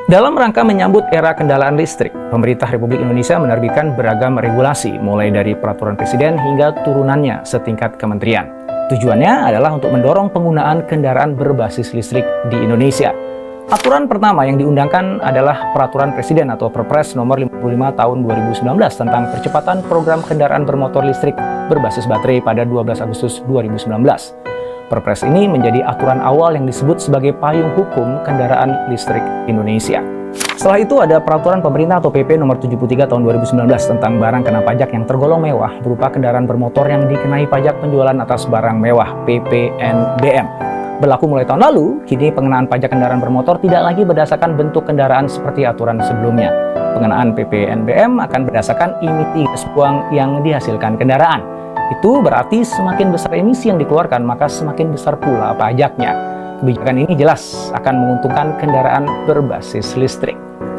Dalam rangka menyambut era kendaraan listrik, pemerintah Republik Indonesia menerbitkan beragam regulasi, mulai dari peraturan presiden hingga turunannya setingkat kementerian. Tujuannya adalah untuk mendorong penggunaan kendaraan berbasis listrik di Indonesia. Aturan pertama yang diundangkan adalah Peraturan Presiden atau Perpres nomor 55 tahun 2019 tentang percepatan program kendaraan bermotor listrik berbasis baterai pada 12 Agustus 2019. Perpres ini menjadi aturan awal yang disebut sebagai payung hukum kendaraan listrik Indonesia. Setelah itu ada Peraturan Pemerintah atau PP nomor 73 tahun 2019 tentang barang kena pajak yang tergolong mewah berupa kendaraan bermotor yang dikenai pajak penjualan atas barang mewah (PPNBM). Berlaku mulai tahun lalu, kini pengenaan pajak kendaraan bermotor tidak lagi berdasarkan bentuk kendaraan seperti aturan sebelumnya. Pengenaan PPNBM akan berdasarkan emisi gas buang yang dihasilkan kendaraan. Itu berarti semakin besar emisi yang dikeluarkan, maka semakin besar pula pajaknya. Kebijakan ini jelas akan menguntungkan kendaraan berbasis listrik.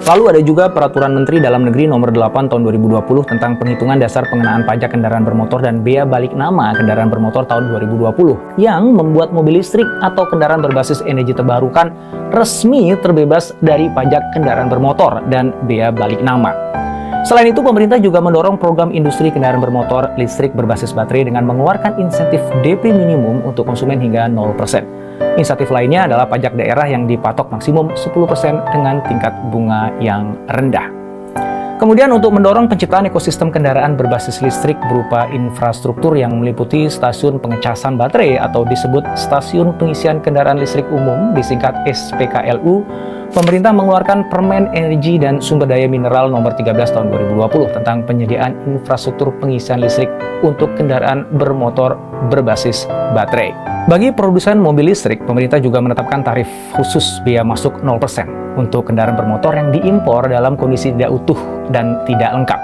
Lalu ada juga Peraturan Menteri Dalam Negeri Nomor 8 Tahun 2020 tentang penghitungan dasar pengenaan pajak kendaraan bermotor dan bea balik nama kendaraan bermotor tahun 2020 yang membuat mobil listrik atau kendaraan berbasis energi terbarukan resmi terbebas dari pajak kendaraan bermotor dan bea balik nama. Selain itu, pemerintah juga mendorong program industri kendaraan bermotor listrik berbasis baterai dengan mengeluarkan insentif DP minimum untuk konsumen hingga 0%. Insentif lainnya adalah pajak daerah yang dipatok maksimum 10% dengan tingkat bunga yang rendah. Kemudian untuk mendorong penciptaan ekosistem kendaraan berbasis listrik berupa infrastruktur yang meliputi stasiun pengecasan baterai atau disebut stasiun pengisian kendaraan listrik umum disingkat SPKLU, pemerintah mengeluarkan Permen Energi dan Sumber Daya Mineral Nomor 13 Tahun 2020 tentang penyediaan infrastruktur pengisian listrik untuk kendaraan bermotor berbasis baterai. Bagi produsen mobil listrik, pemerintah juga menetapkan tarif khusus bea masuk 0% untuk kendaraan bermotor yang diimpor dalam kondisi tidak utuh dan tidak lengkap.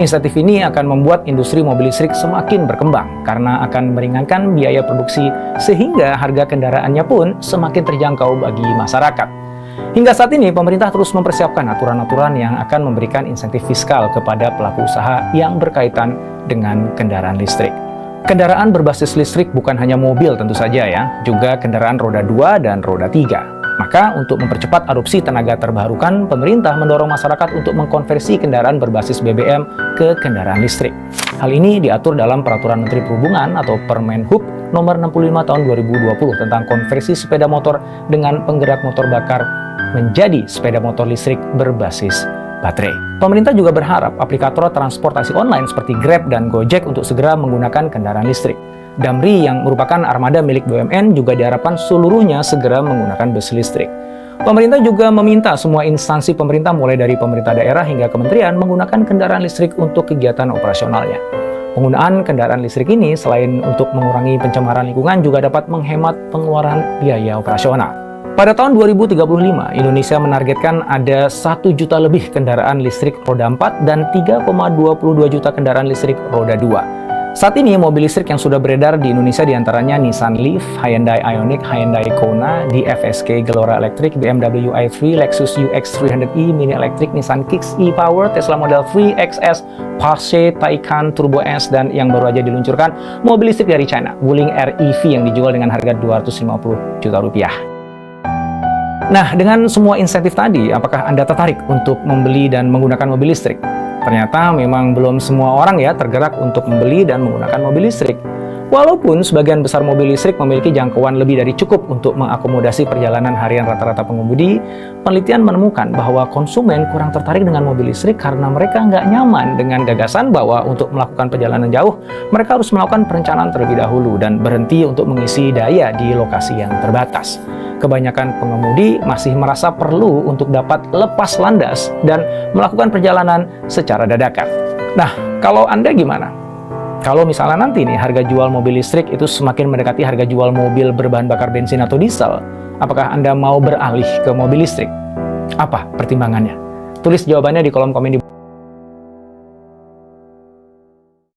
Insentif ini akan membuat industri mobil listrik semakin berkembang karena akan meringankan biaya produksi sehingga harga kendaraannya pun semakin terjangkau bagi masyarakat. Hingga saat ini, pemerintah terus mempersiapkan aturan-aturan yang akan memberikan insentif fiskal kepada pelaku usaha yang berkaitan dengan kendaraan listrik. Kendaraan berbasis listrik bukan hanya mobil tentu saja ya, juga kendaraan roda 2 dan roda 3. Maka untuk mempercepat adopsi tenaga terbarukan, pemerintah mendorong masyarakat untuk mengkonversi kendaraan berbasis BBM ke kendaraan listrik. Hal ini diatur dalam Peraturan Menteri Perhubungan atau Permen Hub nomor 65 tahun 2020 tentang konversi sepeda motor dengan penggerak motor bakar menjadi sepeda motor listrik berbasis baterai. Pemerintah juga berharap aplikator transportasi online seperti Grab dan Gojek untuk segera menggunakan kendaraan listrik. Damri yang merupakan armada milik BUMN juga diharapkan seluruhnya segera menggunakan bus listrik. Pemerintah juga meminta semua instansi pemerintah mulai dari pemerintah daerah hingga kementerian menggunakan kendaraan listrik untuk kegiatan operasionalnya. Penggunaan kendaraan listrik ini selain untuk mengurangi pencemaran lingkungan juga dapat menghemat pengeluaran biaya operasional. Pada tahun 2035, Indonesia menargetkan ada 1 juta lebih kendaraan listrik roda 4 dan 3,22 juta kendaraan listrik roda 2. Saat ini, mobil listrik yang sudah beredar di Indonesia diantaranya Nissan Leaf, Hyundai Ioniq, Hyundai Kona, DFSK Gelora Electric, BMW i3, Lexus UX300e Mini Electric, Nissan Kicks e-Power, Tesla Model 3, XS, Porsche Taycan Turbo S, dan yang baru aja diluncurkan, mobil listrik dari China, Wuling REV yang dijual dengan harga 250 juta rupiah. Nah, dengan semua insentif tadi, apakah Anda tertarik untuk membeli dan menggunakan mobil listrik? Ternyata memang belum semua orang ya tergerak untuk membeli dan menggunakan mobil listrik. Walaupun sebagian besar mobil listrik memiliki jangkauan lebih dari cukup untuk mengakomodasi perjalanan harian rata-rata pengemudi, penelitian menemukan bahwa konsumen kurang tertarik dengan mobil listrik karena mereka nggak nyaman dengan gagasan bahwa untuk melakukan perjalanan jauh, mereka harus melakukan perencanaan terlebih dahulu dan berhenti untuk mengisi daya di lokasi yang terbatas. Kebanyakan pengemudi masih merasa perlu untuk dapat lepas landas dan melakukan perjalanan secara dadakan. Nah, kalau Anda gimana? Kalau misalnya nanti nih harga jual mobil listrik itu semakin mendekati harga jual mobil berbahan bakar bensin atau diesel, apakah Anda mau beralih ke mobil listrik? Apa pertimbangannya? Tulis jawabannya di kolom komen di